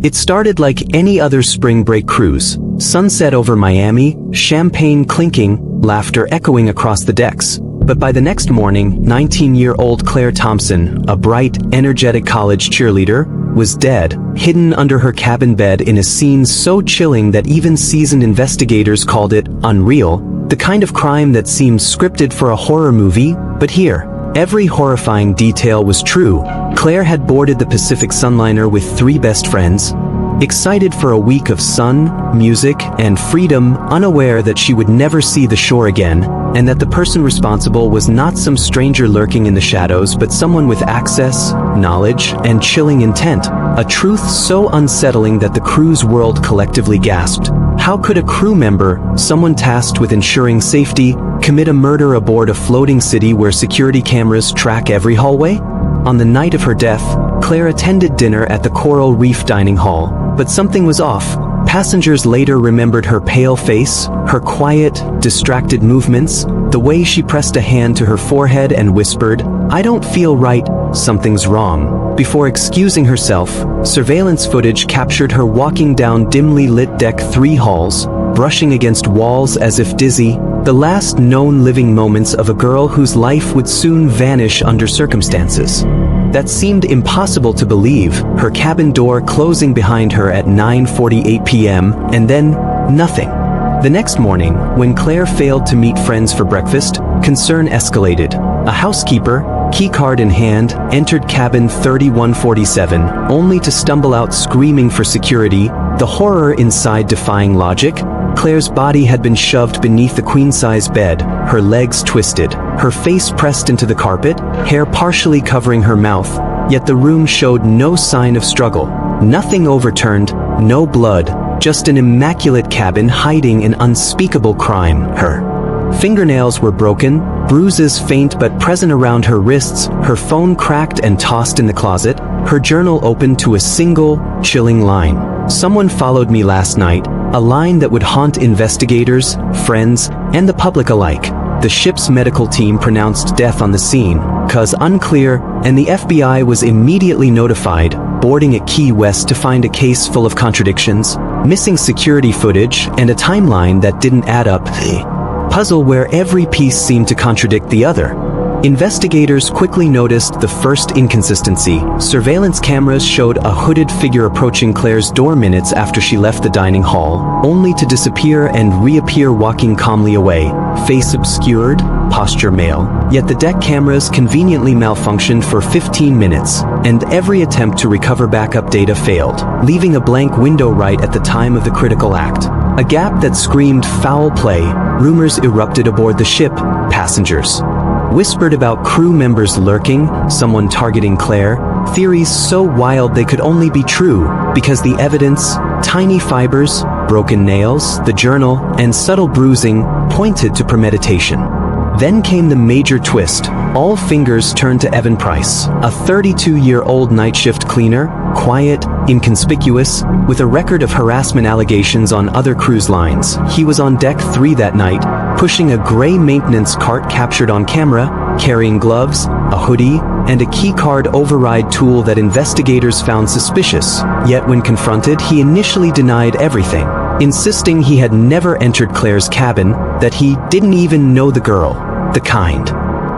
It started like any other spring break cruise. Sunset over Miami, champagne clinking, laughter echoing across the decks. But by the next morning, 19-year-old Claire Thompson, a bright, energetic college cheerleader, was dead, hidden under her cabin bed in a scene so chilling that even seasoned investigators called it unreal, the kind of crime that seems scripted for a horror movie. But here, every horrifying detail was true. Claire had boarded the Pacific Sunliner with 3 best friends, excited for a week of sun, music, and freedom, unaware that she would never see the shore again, and that the person responsible was not some stranger lurking in the shadows but someone with access, knowledge, and chilling intent. A truth so unsettling that the cruise world collectively gasped. How could a crew member, someone tasked with ensuring safety, commit a murder aboard a floating city where security cameras track every hallway? On the night of her death, Claire attended dinner at the Coral Reef Dining Hall, but something was off. Passengers later remembered her pale face, her quiet, distracted movements, the way she pressed a hand to her forehead and whispered, "I don't feel right, something's wrong." Before excusing herself, surveillance footage captured her walking down dimly lit deck 3 halls, brushing against walls as if dizzy, the last known living moments of a girl whose life would soon vanish under circumstances that seemed impossible to believe, her cabin door closing behind her at 9:48 p.m., and then nothing. The next morning, when Claire failed to meet friends for breakfast, concern escalated. A housekeeper, keycard in hand, entered cabin 3147, only to stumble out screaming for security, the horror inside defying logic. Claire's body had been shoved beneath the queen-size bed, her legs twisted, her face pressed into the carpet, hair partially covering her mouth, yet the room showed no sign of struggle. Nothing overturned, no blood, just an immaculate cabin hiding an unspeakable crime. Her fingernails were broken, bruises faint but present around her wrists, her phone cracked and tossed in the closet, her journal open to a single, chilling line. "Someone followed me last night," a line that would haunt investigators, friends, and the public alike. The ship's medical team pronounced death on the scene, cause unclear, and the FBI was immediately notified, boarding at Key West to find a case full of contradictions, missing security footage, and a timeline that didn't add up. A puzzle where every piece seemed to contradict the other. Investigators quickly noticed the first inconsistency. Surveillance cameras showed a hooded figure approaching Claire's door minutes after she left the dining hall, only to disappear and reappear walking calmly away, face obscured, posture male. Yet the deck cameras conveniently malfunctioned for 15 minutes, and every attempt to recover backup data failed, leaving a blank window right at the time of the critical act. A gap that screamed foul play. Rumors erupted aboard the ship. Passengers whispered about crew members lurking, someone targeting Claire, theories so wild they could only be true because the evidence, tiny fibers, broken nails, the journal, and subtle bruising pointed to premeditation. Then came the major twist. All fingers turned to Evan Price, a 32-year-old night shift cleaner, quiet, inconspicuous, with a record of harassment allegations on other cruise lines. He was on deck 3 that night, pushing a gray maintenance cart captured on camera, carrying gloves, a hoodie, and a keycard override tool that investigators found suspicious. Yet when confronted, he initially denied everything, insisting he had never entered Claire's cabin, that he didn't even know the girl. The kind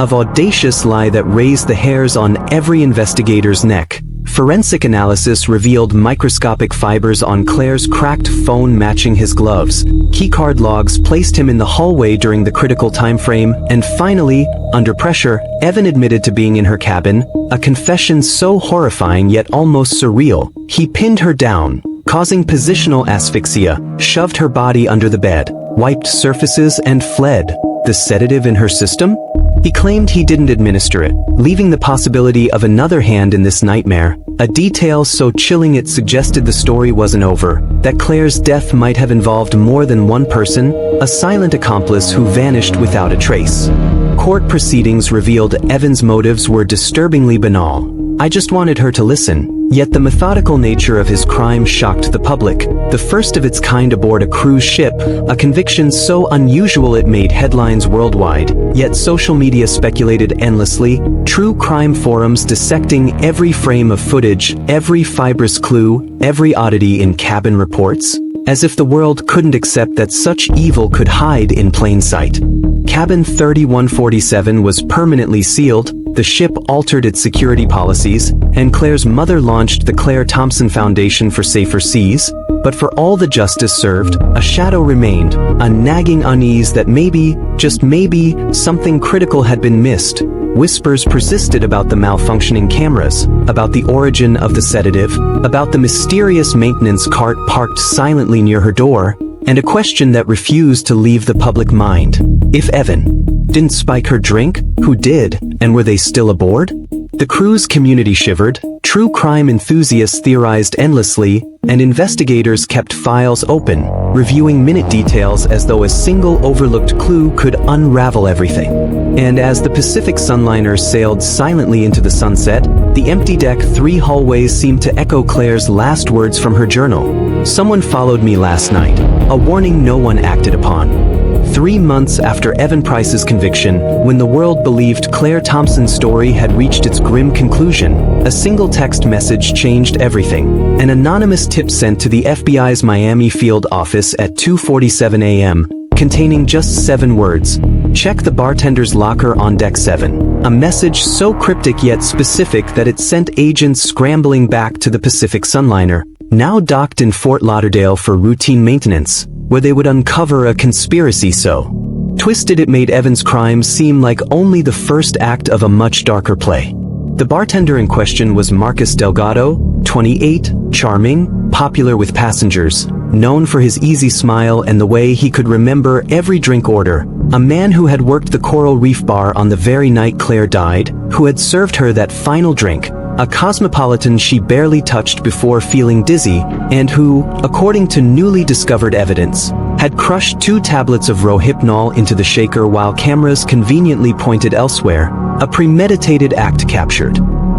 of audacious lie that raised the hairs on every investigator's neck. Forensic analysis revealed microscopic fibers on Claire's cracked phone matching his gloves. Keycard logs placed him in the hallway during the critical time frame, and finally, under pressure, Evan admitted to being in her cabin, a confession so horrifying yet almost surreal. He pinned her down, causing positional asphyxia, shoved her body under the bed, wiped surfaces and fled. The sedative in her system? He claimed he didn't administer it, leaving the possibility of another hand in this nightmare, a detail so chilling it suggested the story wasn't over, that Claire's death might have involved more than one person, a silent accomplice who vanished without a trace. Court proceedings revealed Evan's motives were disturbingly banal. I just wanted her to listen. Yet the methodical nature of his crime shocked the public. The first of its kind aboard a cruise ship, a conviction so unusual it made headlines worldwide. Yet social media speculated endlessly, true crime forums dissecting every frame of footage, every fibrous clue, every oddity in cabin reports, as if the world couldn't accept that such evil could hide in plain sight. Cabin 3147 was permanently sealed, the ship altered its security policies, and Claire's mother launched the Claire Thompson Foundation for Safer Seas. But for all the justice served, a shadow remained, a nagging unease that maybe, just maybe, something critical had been missed. Whispers persisted about the malfunctioning cameras, about the origin of the sedative, about the mysterious maintenance cart parked silently near her door, and a question that refused to leave the public mind. If Evan didn't spike her drink, who did, and were they still aboard? The cruise community shivered, true crime enthusiasts theorized endlessly, and investigators kept files open, reviewing minute details as though a single overlooked clue could unravel everything. And as the Pacific Sunliner sailed silently into the sunset, the empty deck 3 hallways seemed to echo Claire's last words from her journal. Someone followed me last night, a warning no one acted upon. 3 months after Evan Price's conviction, when the world believed Claire Thompson's story had reached its grim conclusion, a single text message changed everything. An anonymous tip sent to the FBI's Miami field office at 2:47 a.m., containing just 7 words. Check the bartender's locker on deck 7. A message so cryptic yet specific that it sent agents scrambling back to the Pacific Sunliner, now docked in Fort Lauderdale for routine maintenance, where they would uncover a conspiracy so twisted it made Evan's crime seem like only the first act of a much darker play. The bartender in question was Marcus Delgado, 28, charming, popular with passengers, known for his easy smile and the way he could remember every drink order, a man who had worked the Coral Reef bar on the very night Claire died, who had served her that final drink, a cosmopolitan she barely touched before feeling dizzy, and who, according to newly discovered evidence, had crushed 2 tablets of Rohypnol into the shaker while cameras conveniently pointed elsewhere, a premeditated act captured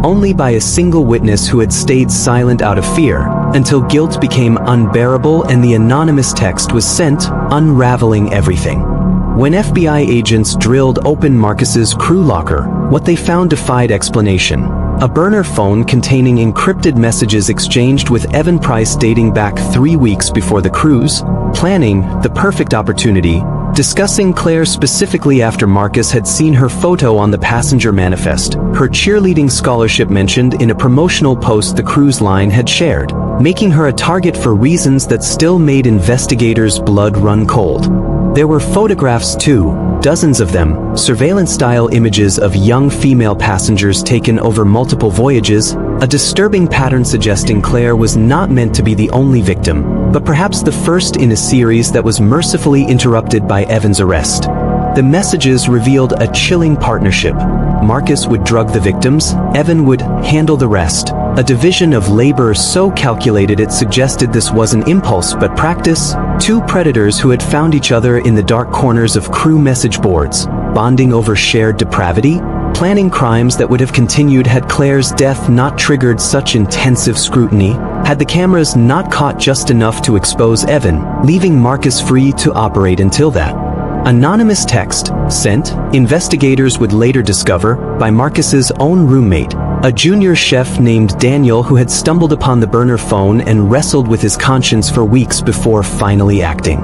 only by a single witness who had stayed silent out of fear, until guilt became unbearable and the anonymous text was sent, unraveling everything. When FBI agents drilled open Marcus's crew locker, what they found defied explanation. A burner phone containing encrypted messages exchanged with Evan Price dating back 3 weeks before the cruise, planning the perfect opportunity, discussing Claire specifically after Marcus had seen her photo on the passenger manifest, her cheerleading scholarship mentioned in a promotional post the cruise line had shared, making her a target for reasons that still made investigators' blood run cold. There were photographs too, dozens of them, surveillance-style images of young female passengers taken over multiple voyages, a disturbing pattern suggesting Claire was not meant to be the only victim, but perhaps the first in a series that was mercifully interrupted by Evan's arrest. The messages revealed a chilling partnership. Marcus would drug the victims, Evan would handle the rest, a division of labor so calculated it suggested this wasn't impulse but practice, 2 predators who had found each other in the dark corners of crew message boards, bonding over shared depravity, planning crimes that would have continued had Claire's death not triggered such intensive scrutiny, had the cameras not caught just enough to expose Evan, leaving Marcus free to operate until that. Anonymous text, sent, investigators would later discover, by Marcus's own roommate, a junior chef named Daniel who had stumbled upon the burner phone and wrestled with his conscience for weeks before finally acting.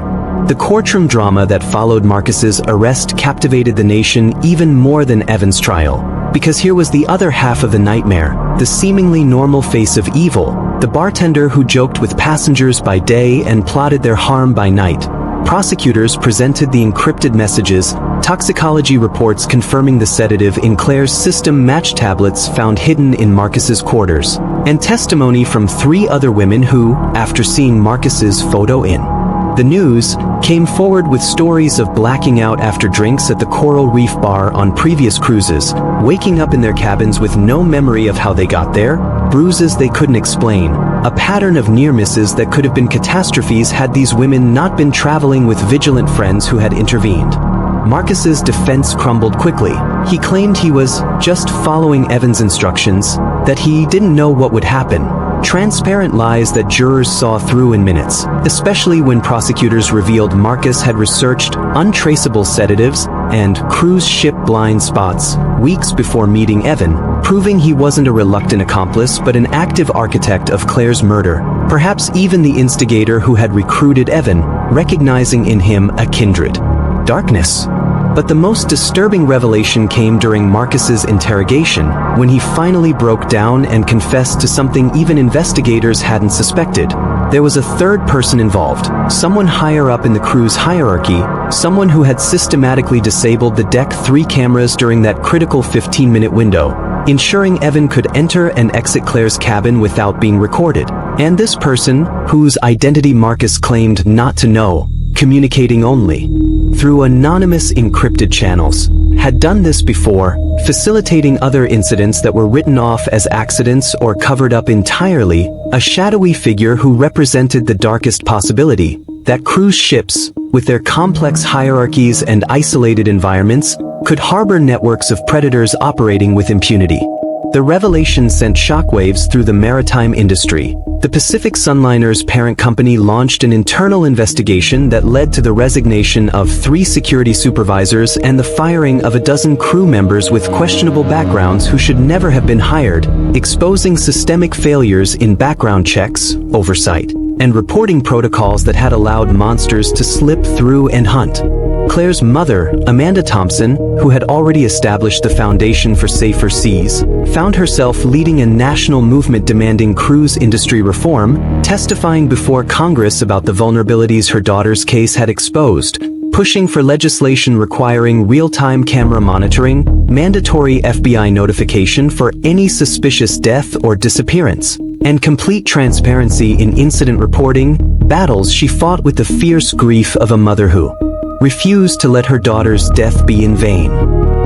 The courtroom drama that followed Marcus's arrest captivated the nation even more than Evan's trial, because here was the other half of the nightmare, the seemingly normal face of evil, the bartender who joked with passengers by day and plotted their harm by night. Prosecutors presented the encrypted messages, toxicology reports confirming the sedative in Claire's system matched tablets found hidden in Marcus's quarters, and testimony from 3 other women who, after seeing Marcus's photo in the news, came forward with stories of blacking out after drinks at the Coral Reef bar on previous cruises, waking up in their cabins with no memory of how they got there, bruises they couldn't explain, a pattern of near misses that could have been catastrophes had these women not been traveling with vigilant friends who had intervened. Marcus's defense crumbled quickly. He claimed he was just following Evan's instructions, that he didn't know what would happen. Transparent lies that jurors saw through in minutes, especially when prosecutors revealed Marcus had researched untraceable sedatives and cruise ship blind spots weeks before meeting Evan, proving he wasn't a reluctant accomplice but an active architect of Claire's murder, perhaps even the instigator who had recruited Evan, recognizing in him a kindred. Darkness. But the most disturbing revelation came during Marcus's interrogation, when he finally broke down and confessed to something even investigators hadn't suspected. There was a third person involved, someone higher up in the crew's hierarchy, someone who had systematically disabled the Deck 3 cameras during that critical 15-minute window, ensuring Evan could enter and exit Claire's cabin without being recorded. And this person, whose identity Marcus claimed not to know, communicating only through anonymous encrypted channels, had done this before, facilitating other incidents that were written off as accidents or covered up entirely, a shadowy figure who represented the darkest possibility, that cruise ships, with their complex hierarchies and isolated environments, could harbor networks of predators operating with impunity. The revelation sent shockwaves through the maritime industry. The Pacific Sunliner's parent company launched an internal investigation that led to the resignation of 3 security supervisors and the firing of a dozen crew members with questionable backgrounds who should never have been hired, exposing systemic failures in background checks, oversight, and reporting protocols that had allowed monsters to slip through and hunt. Claire's mother, Amanda Thompson, who had already established the Foundation for Safer Seas, found herself leading a national movement demanding cruise industry reform, testifying before Congress about the vulnerabilities her daughter's case had exposed, pushing for legislation requiring real-time camera monitoring, mandatory FBI notification for any suspicious death or disappearance, and complete transparency in incident reporting, battles she fought with the fierce grief of a mother who refused to let her daughter's death be in vain.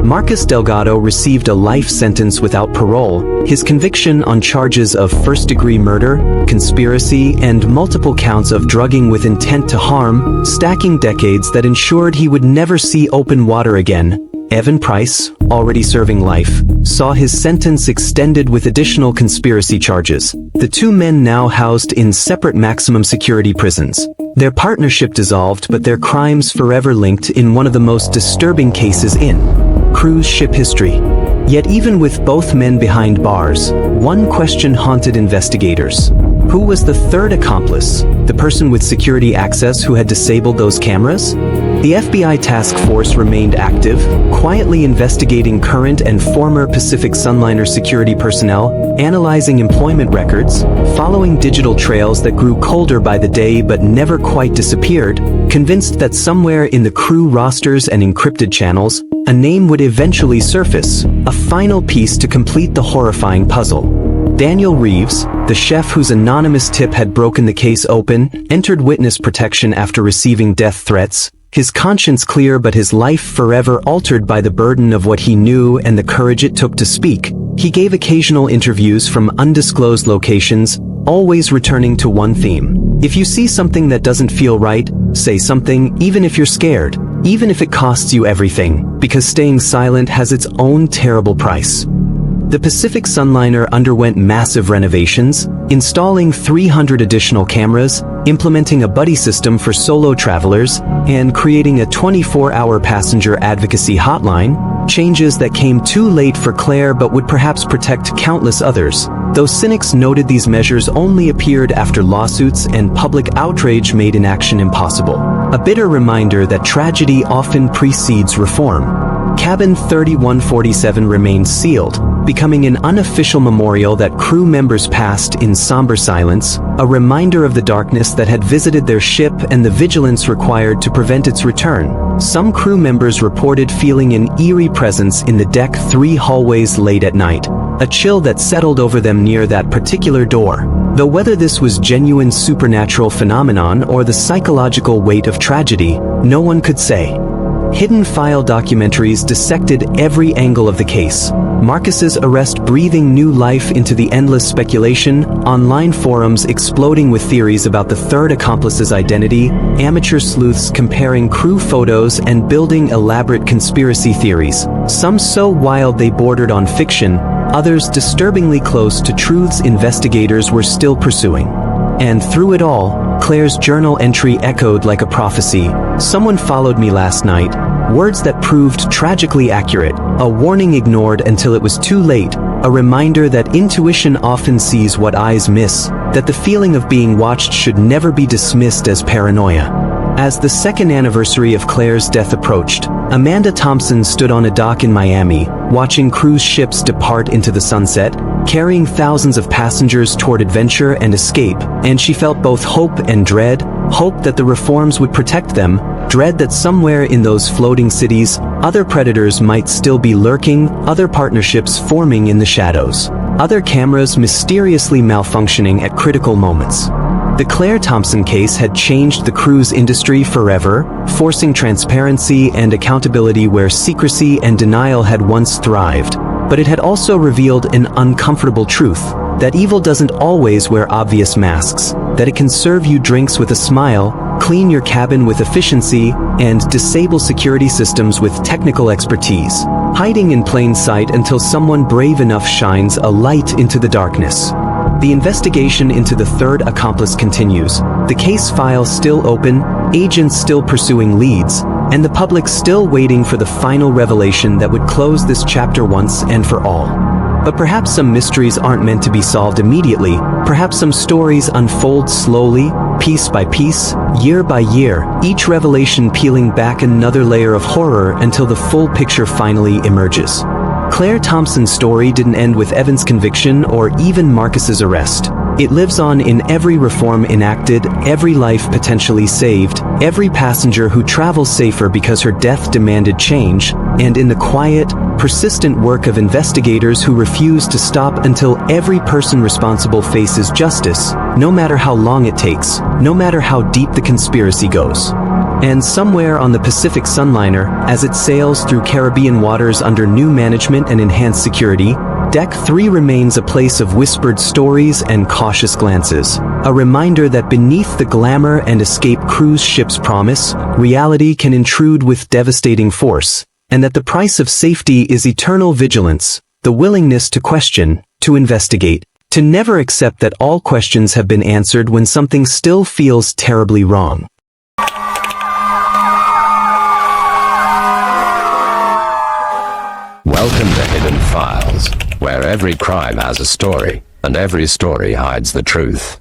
Marcus Delgado received a life sentence without parole, his conviction on charges of first-degree murder, conspiracy, and multiple counts of drugging with intent to harm, stacking decades that ensured he would never see open water again. Evan Price, already serving life, saw his sentence extended with additional conspiracy charges. The 2 men now housed in separate maximum security prisons. Their partnership dissolved, but their crimes forever linked in one of the most disturbing cases in cruise ship history. Yet even with both men behind bars, one question haunted investigators. Who was the third accomplice, the person with security access who had disabled those cameras? The FBI task force remained active, quietly investigating current and former Pacific Sunliner security personnel, analyzing employment records, following digital trails that grew colder by the day but never quite disappeared, convinced that somewhere in the crew rosters and encrypted channels, a name would eventually surface, a final piece to complete the horrifying puzzle. Daniel Reeves, the chef whose anonymous tip had broken the case open, entered witness protection after receiving death threats, his conscience clear but his life forever altered by the burden of what he knew and the courage it took to speak. He gave occasional interviews from undisclosed locations, always returning to one theme. If you see something that doesn't feel right, say something, even if you're scared, even if it costs you everything, because staying silent has its own terrible price. The Pacific Sunliner underwent massive renovations, installing 300 additional cameras, implementing a buddy system for solo travelers, and creating a 24-hour passenger advocacy hotline, changes that came too late for Claire but would perhaps protect countless others, though cynics noted these measures only appeared after lawsuits and public outrage made inaction impossible. A bitter reminder that tragedy often precedes reform. Cabin 3147 remained sealed, becoming an unofficial memorial that crew members passed in somber silence, a reminder of the darkness that had visited their ship and the vigilance required to prevent its return. Some crew members reported feeling an eerie presence in the Deck 3 hallways late at night, a chill that settled over them near that particular door. Though whether this was genuine supernatural phenomenon or the psychological weight of tragedy, no one could say. Hidden file documentaries dissected every angle of the case. Marcus's arrest breathing new life into the endless speculation, online forums exploding with theories about the third accomplice's identity, amateur sleuths comparing crew photos and building elaborate conspiracy theories, some so wild they bordered on fiction, others disturbingly close to truths investigators were still pursuing. And through it all, Claire's journal entry echoed like a prophecy. "Someone followed me last night," words that proved tragically accurate, a warning ignored until it was too late, a reminder that intuition often sees what eyes miss, that the feeling of being watched should never be dismissed as paranoia. As the second anniversary of Claire's death approached, Amanda Thompson stood on a dock in Miami, watching cruise ships depart into the sunset, carrying thousands of passengers toward adventure and escape, and she felt both hope and dread, hope that the reforms would protect them, dread that somewhere in those floating cities, other predators might still be lurking, other partnerships forming in the shadows, other cameras mysteriously malfunctioning at critical moments. The Claire Thompson case had changed the cruise industry forever, forcing transparency and accountability where secrecy and denial had once thrived. But it had also revealed an uncomfortable truth, that evil doesn't always wear obvious masks, that it can serve you drinks with a smile, clean your cabin with efficiency, and disable security systems with technical expertise, hiding in plain sight until someone brave enough shines a light into the darkness. The investigation into the third accomplice continues, the case file still open, agents still pursuing leads, and the public still waiting for the final revelation that would close this chapter once and for all. But perhaps some mysteries aren't meant to be solved immediately, perhaps some stories unfold slowly, piece by piece, year by year, each revelation peeling back another layer of horror until the full picture finally emerges. Claire Thompson's story didn't end with Evan's conviction or even Marcus's arrest. It lives on in every reform enacted, every life potentially saved, every passenger who travels safer because her death demanded change, and in the quiet, persistent work of investigators who refuse to stop until every person responsible faces justice, no matter how long it takes, no matter how deep the conspiracy goes. And somewhere on the Pacific Sunliner, as it sails through Caribbean waters under new management and enhanced security, Deck 3 remains a place of whispered stories and cautious glances, a reminder that beneath the glamour and escape cruise ships promise, reality can intrude with devastating force, and that the price of safety is eternal vigilance, the willingness to question, to investigate, to never accept that all questions have been answered when something still feels terribly wrong. Welcome to Hidden Files, where every crime has a story, and every story hides the truth.